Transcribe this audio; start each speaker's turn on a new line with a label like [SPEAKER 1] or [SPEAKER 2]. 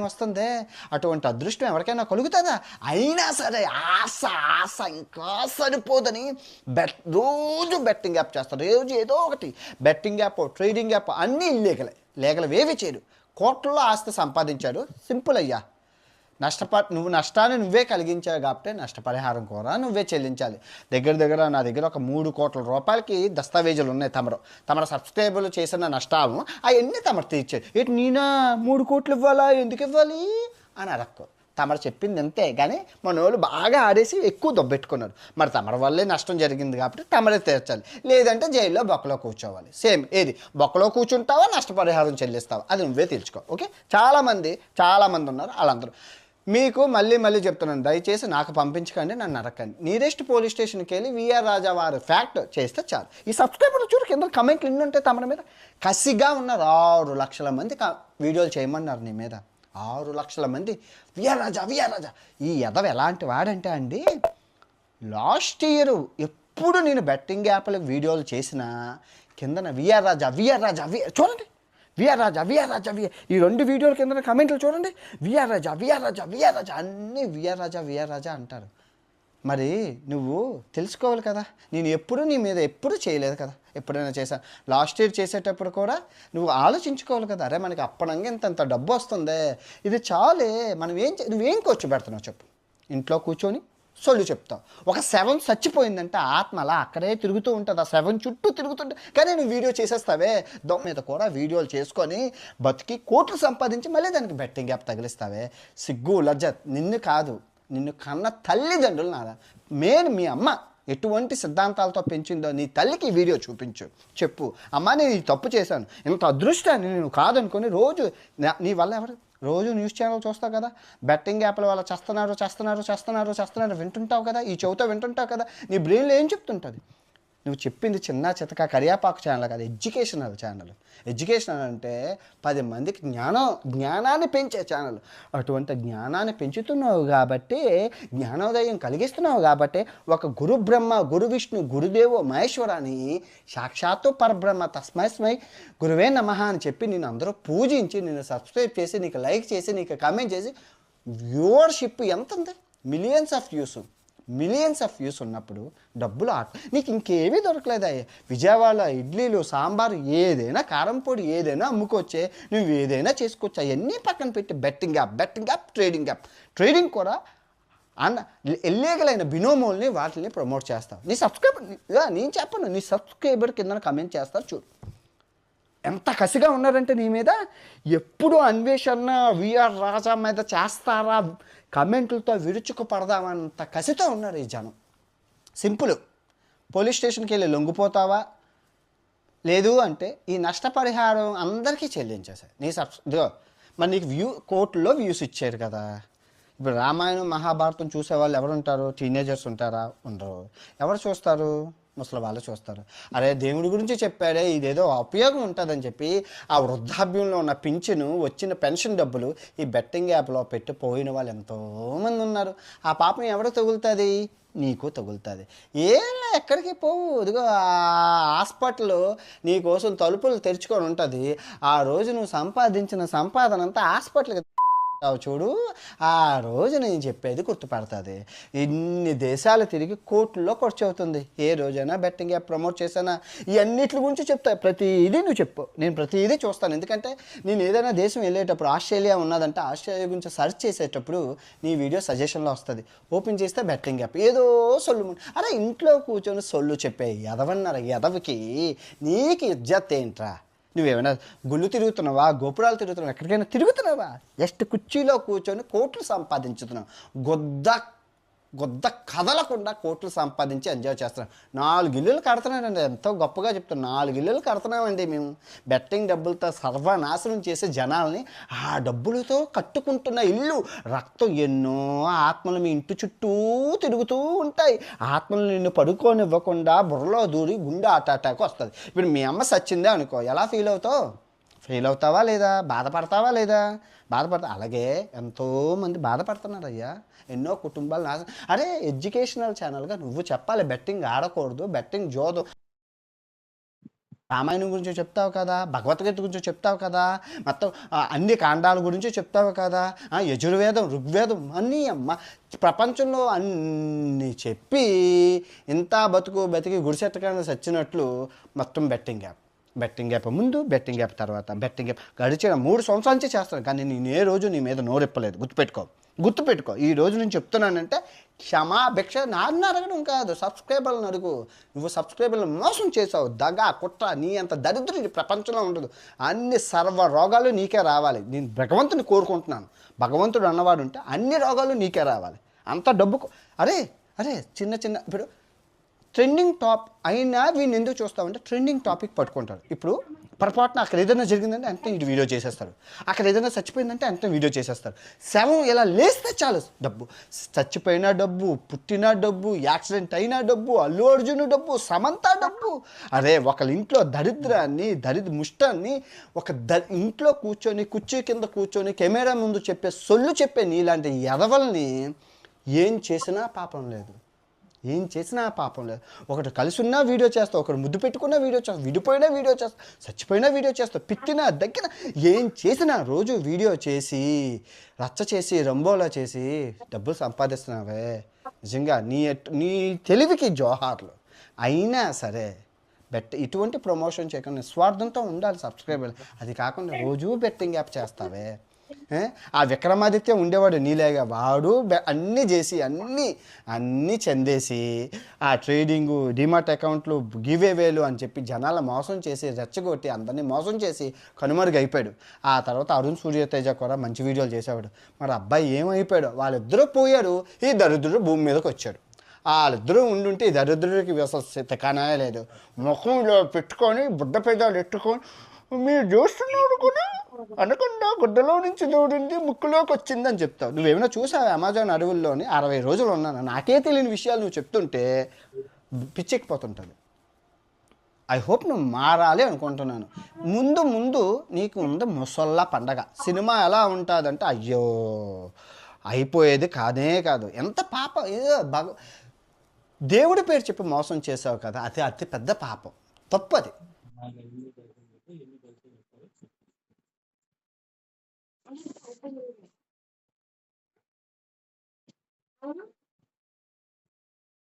[SPEAKER 1] వస్తుందే, అటువంటి అదృష్టం ఎవరికైనా కలుగుతుందా? అయినా సరే ఆశ ఆశ ఇంకా సరిపోదని రోజు బెట్టింగ్ యాప్ చేస్తారు. రోజు ఏదో ఒకటి బెట్టింగ్ యాప్, ట్రేడింగ్ యాప్ అన్నీ లీగల్ వేవి చేయరు. కోట్లలో ఆస్తి సంపాదించాడు. సింపుల్ అయ్యా. నువ్వు నష్టాన్ని నువ్వే కలిగించావు కాబట్టి నష్టపరిహారం కూడా నువ్వే చెల్లించాలి. నా దగ్గర ఒక 3 కోట్ల రూపాయలకి దస్తావేజులు ఉన్నాయి. తమరు సబ్స్క్రైబర్లు చేసిన నష్టాలను అవన్నీ తమరు తీర్చారు. ఏంటి నేనా 3 కోట్లు ఇవ్వాలా, ఎందుకు ఇవ్వాలి అని అడక్కు. తమరు చెప్పింది అంతే. కానీ మన వాళ్ళు బాగా ఆడేసి ఎక్కువ దొబ్బెట్టుకున్నారు. మరి తమరి వల్లే నష్టం జరిగింది కాబట్టి తమరే తీర్చాలి, లేదంటే జైల్లో బొక్కలో కూర్చోవాలి. సేమ్ ఏది, బొక్కలో కూర్చుంటావా నష్టపరిహారం చెల్లిస్తావా, అది నువ్వే తీర్చుకో. ఓకే, చాలామంది ఉన్నారు. వాళ్ళందరూ మీకు మళ్ళీ చెప్తున్నాను, దయచేసి నాకు పంపించకండి, నన్ను అడగండి. నియరెస్ట్ పోలీస్ స్టేషన్కి వెళ్ళి విఆర్ రాజా వారు ఫ్యాక్ట్ చేస్తే చాలు. ఈ సబ్స్క్రైబర్లు చూడు, కింద కమెంట్లు ఎన్ని ఉంటాయి తమ మీద. కసిగా ఉన్నారు. 6 లక్షల మంది వీడియోలు చేయమన్నారు నీ మీద. 6 లక్షల మంది విఆర్ రాజా. ఈ ఎదవ ఎలాంటి వాడంటే అండి, లాస్ట్ ఇయర్ ఎప్పుడు నేను బెట్టింగ్ యాప్ల వీడియోలు చేసినా కిందన విఆర్ రాజా చూడండి, విఆర్ రాజా ఈ 2 వీడియోల కింద కమెంట్లు చూడండి, విఆర్ రాజా అన్నీ విఆర్ రాజా అంటారు. మరి నువ్వు తెలుసుకోవాలి కదా, నేను ఎప్పుడు నీ మీద ఎప్పుడు చేయలేదు కదా, ఎప్పుడైనా చేశాను. లాస్ట్ ఇయర్ చేసేటప్పుడు కూడా నువ్వు ఆలోచించుకోవాలి కదా, అరే మనకి అప్పనంగా ఇంత డబ్బు వస్తుందే, ఇది చాలే, నువ్వేం ఖర్చు పెడుతున్నావు చెప్పు. ఇంట్లో కూర్చొని సొల్లు చెప్తావు. ఒక 7 చచ్చిపోయిందంటే ఆత్మ అలా అక్కడే తిరుగుతూ ఉంటుంది, ఆ 7 చుట్టూ తిరుగుతుంటే. కానీ నువ్వు వీడియో చేసేస్తావే, దొంగ మీద కూడా వీడియోలు చేసుకొని బతికి కోట్లు సంపాదించి మళ్ళీ దానికి బెట్టింగ్ యాప్ తగిలిస్తావే. సిగ్గు లజ్జ నిన్ను కాదు, నిన్ను కన్న తల్లిదండ్రులు నాదా, మీ అమ్మ ఎటువంటి సిద్ధాంతాలతో పెంచిందో నీ తల్లికి వీడియో చూపించు, చెప్పు, అమ్మ నేను ఈ తప్పు చేశాను, ఇంత అదృష్టాన్ని నేను కాదనుకొని రోజు నీ వల్ల ఎవరు రోజు న్యూస్ ఛానల్ చూస్తావు కదా, బెట్టింగ్ యాప్ల వల్ల చేస్తున్నారు వింటుంటావు కదా, ఈ చెవితో వింటుంటావు కదా, నీ బ్రెయిన్లో ఏం చెప్తుంటుంది? నువ్వు చెప్పింది చిన్న చితక కరియాపాకు ఛానల్ కాదు, ఎడ్యుకేషనల్ ఛానల్. ఎడ్యుకేషనల్ అంటే 10 మందికి జ్ఞానాన్ని పెంచే ఛానల్. అటువంటి జ్ఞానాన్ని పెంచుతున్నావు కాబట్టి, జ్ఞానోదయం కలిగిస్తున్నావు కాబట్టి, ఒక గురు బ్రహ్మ, గురు విష్ణు, గురుదేవో మహేశ్వరాన్ని సాక్షాత్తు పరబ్రహ్మ తస్మై గురువే నమః అని చెప్పి నేను అందరూ పూజించి, నేను సబ్స్క్రైబ్ చేసి, నీకు లైక్ చేసి, నీకు కామెంట్ చేసి, వ్యూవర్షిప్ ఎంత ఉంది, మిలియన్స్ ఆఫ్ వ్యూస్ ఉన్నప్పుడు డబ్బులు నీకు ఇంకేమీ దొరకలేదా? విజయవాడ ఇడ్లీలు, సాంబారు, ఏదైనా కారం పొడి ఏదైనా అమ్ముకోవచ్చే, నువ్వు ఏదైనా చేసుకోవచ్చు. అవన్నీ పక్కన పెట్టి బెట్టింగ్ యాప్, ట్రేడింగ్ కూడా ఇల్లీగల్ అయిన బినోమోల్ని వాటిని ప్రమోట్ చేస్తావు. నేను చెప్పను, నీ సబ్స్క్రైబర్ కింద కమెంట్ చేస్తారు చూడు, ఎంత కసిగా ఉన్నారంటే నీ మీద. ఎప్పుడు అన్వేషణ విఆర్ రాజా మీద చేస్తారా కమెంట్లతో విరుచుకుపడదామంత కసితో ఉన్నారు ఈ జనం. సింపుల్, పోలీస్ స్టేషన్కి వెళ్ళి లొంగిపోతావా, లేదు అంటే ఈ నష్టపరిహారం అందరికీ చెల్లించేసారు. మరి నీకు కోర్టులో వ్యూస్ ఇచ్చారు కదా. ఇప్పుడు రామాయణం మహాభారతం చూసేవాళ్ళు ఎవరు ఉంటారు? టీనేజర్స్ ఉంటారా? ఉండరు. ఎవరు చూస్తారు? ముసలి వాళ్ళు చూస్తారు. అరే దేవుడి గురించి చెప్పాడే, ఇదేదో ఉపయోగం ఉంటుందని చెప్పి ఆ వృద్ధాప్యంలో ఉన్న పింఛను వచ్చిన పెన్షన్ డబ్బులు ఈ బెట్టింగ్ యాప్లో పెట్టి పోయిన వాళ్ళు ఎంతోమంది ఉన్నారు. ఆ పాపం ఎవరు తగులుతుంది? నీకు తగులుతుంది. ఎక్కడికి పోవు, ఇదిగో హాస్పిటల్ నీ కోసం తలుపులు తెరుచుకొని ఉంటుంది. ఆ రోజు నువ్వు సంపాదించిన సంపాదన అంతా హాస్పిటల్కి చూడు, ఆ రోజు నేను చెప్పేది గుర్తుపడుతుంది. ఇన్ని దేశాలు తిరిగి కోట్లలో ఖర్చు అవుతుంది. ఏ రోజైనా బెట్టింగ్ యాప్ ప్రమోట్ చేశానా? ఈ అన్నిటి గురించి చెప్తా, ప్రతిదీ నువ్వు చెప్పు, నేను ప్రతిదీ చూస్తాను. ఎందుకంటే నేను ఏదైనా దేశం వెళ్ళేటప్పుడు, ఆస్ట్రేలియా ఉన్నదంటే ఆస్ట్రేలియా గురించి సెర్చ్ చేసేటప్పుడు నీ వీడియో సజెషన్లో వస్తుంది. ఓపెన్ చేస్తే బెట్టింగ్ యాప్, ఏదో సొల్లు. అరే ఇంట్లో కూర్చొని సొల్లు చెప్పే ఎదవికి నీకు ఇజ్జత్ ఏంట్రా? నువ్వేమైనా గుళ్ళు తిరుగుతున్నావా, గోపురాలు తిరుగుతున్నావా, ఎక్కడికైనా తిరుగుతున్నావా? జస్ట్ కుర్చీలో కూర్చొని కోట్లు సంపాదించుతున్నావు. గొద్ద కదలకుండా కోట్లు సంపాదించి ఎంజాయ్ చేస్తున్నాం. 4 ఇల్లులు కడుతున్నానండి, ఎంతో గొప్పగా చెప్తున్నాం. 4 ఇల్లులు కడుతున్నామండి మేము. బెట్టింగ్ డబ్బులతో సర్వనాశనం చేసే జనాల్ని ఆ డబ్బులతో కట్టుకుంటున్న ఇల్లు. రక్తం ఎన్నో ఆత్మలు మీ ఇంటి చుట్టూ తిరుగుతూ ఉంటాయి. ఆత్మలు నిన్ను పడుకోనివ్వకుండా బుర్రలో దూరి గుండె అటాక్ వస్తుంది. ఇప్పుడు మీ అమ్మ సచ్చిందే అనుకో, ఎలా ఫీల్ అవుతావా లేదా? బాధపడతావా లేదా? అలాగే ఎంతోమంది బాధపడుతున్నారు అయ్యా. ఎన్నో కుటుంబాలు అరే ఎడ్యుకేషనల్ ఛానల్గా నువ్వు చెప్పాలి, బెట్టింగ్ ఆడకూడదు, బెట్టింగ్ జోదు. రామాయణం గురించి చెప్తావు కదా, భగవద్గీత గురించి చెప్తావు కదా, మొత్తం అన్ని కాండాల గురించి చెప్తావు కదా, యజుర్వేదం, ఋగ్వేదం అన్నీ అమ్మ ప్రపంచంలో అన్నీ చెప్పి ఇంత బతికి గుడిసెత్తకుండా చచ్చినట్లు మొత్తం బెట్టింగ్ యాప్ ముందు, బెట్టింగ్ యాప్ తర్వాత, బెట్టింగ్ యాప్ గడిచిన 3 సంవత్సరాల నుంచి చేస్తాను, కానీ నేను ఏ రోజు నీ మీద నోరెప్పలేదు. గుర్తుపెట్టుకో. ఈ రోజు నేను చెప్తున్నానంటే క్షమాభిక్ష నాన్న అడగడం కాదు, సబ్స్క్రైబర్లను అడుగు. నువ్వు సబ్స్క్రైబర్లను మోసం చేసావు, దగా కుట్ర, నీ అంత దరిద్రం ఈ ప్రపంచంలో ఉండదు. అన్ని సర్వ రోగాలు నీకే రావాలి. నేను భగవంతుని కోరుకుంటున్నాను. భగవంతుడు అన్నవాడు ఉంటే అన్ని రోగాలు నీకే రావాలి. అంత డబ్బు అరే చిన్న ఇప్పుడు ట్రెండింగ్ టాప్ అయినా వీడిని ఎందుకు చూస్తామంటే ట్రెండింగ్ టాపిక్ పట్టుకుంటారు. ఇప్పుడు పొరపాటున అక్కడ ఏదైనా జరిగిందంటే అంటే ఇటు వీడియో చేసేస్తారు, అక్కడ ఏదైనా చచ్చిపోయిందంటే అంటే వీడియో చేసేస్తారు. శవం ఇలా లేస్తే చాలు డబ్బు, చచ్చిపోయినా డబ్బు, పుట్టినా డబ్బు, యాక్సిడెంట్ అయినా డబ్బు, అల్లు అర్జున్ డబ్బు, సమంత డబ్బు. అరే ఒకళ్ళ ఇంట్లో దరిద్రాన్ని ముష్టాన్ని ఇంట్లో కూర్చొని కుర్చీ కింద కూర్చొని కెమెరా ముందు చెప్పే నీలాంటి ఎదవల్ని ఏం చేసినా పాపం లేదు. ఒకటి కలిసి ఉన్నా వీడియో చేస్తావు, ఒకటి ముద్దు పెట్టుకున్నా వీడియో చేస్తావు, విడిపోయినా వీడియో చేస్తావు, చచ్చిపోయినా వీడియో చేస్తావు, పిత్తినా దగ్గర ఏం చేసినా రోజు వీడియో చేసి రచ్చ చేసి రంబోలా చేసి డబ్బులు సంపాదిస్తున్నావే. నిజంగా నీ తెలివికి జోహార్లు. అయినా సరే ఇటువంటి ప్రమోషన్ చేయకుండా నిస్వార్థంతో ఉండాలి సబ్స్క్రైబర్లు. అది కాకుండా రోజు బెట్టింగ్ యాప్ చేస్తావే. ఆ విక్రమాదిత్య ఉండేవాడు నీలేగా, వాడు అన్నీ చేసి అన్నీ చెందేసి ఆ ట్రేడింగు, డిమాట్ అకౌంట్లు, గివేవేలు అని చెప్పి జనాల మోసం చేసి రెచ్చగొట్టి అందరినీ మోసం చేసి కనుమరుగు అయిపోయాడు. ఆ తర్వాత అరుణ్ సూర్యతేజ కూడా మంచి వీడియోలు చేసేవాడు. మరి అబ్బాయి ఏమైపోయాడు? వాళ్ళిద్దరూ పోయారు, ఈ దరిద్రుడు భూమి మీదకి వచ్చాడు. వాళ్ళిద్దరూ ఉండుంటే ఈ దరిద్రుడికి అసలు తికానా లేదు. ముఖంలో పెట్టుకొని బుడ్డ పెదాలు ఎట్టుకొని మీరు చూస్తున్నాడు కూడా అనకుండా గుడ్డలో నుంచి దూడింది ముక్కులోకి వచ్చిందని చెప్తావు. నువ్వేమైనా చూసావు? అమెజాన్ అడవుల్లోని 60 రోజులు ఉన్నాను, నాకే తెలియని విషయాలు నువ్వు చెప్తుంటే పిచ్చెక్కిపోతుంటుంది. ఐ హోప్ నువ్వు మారాలి అనుకుంటున్నాను. ముందు నీకు ఉంది ముసల్లా పండగ. సినిమా ఎలా ఉంటుందంటే అయ్యో అయిపోయేది కాదు. ఎంత పాప ఏదో దేవుడి పేరు చెప్పి మోసం చేసావు కదా, అది అతి పెద్ద పాపం, తప్పది.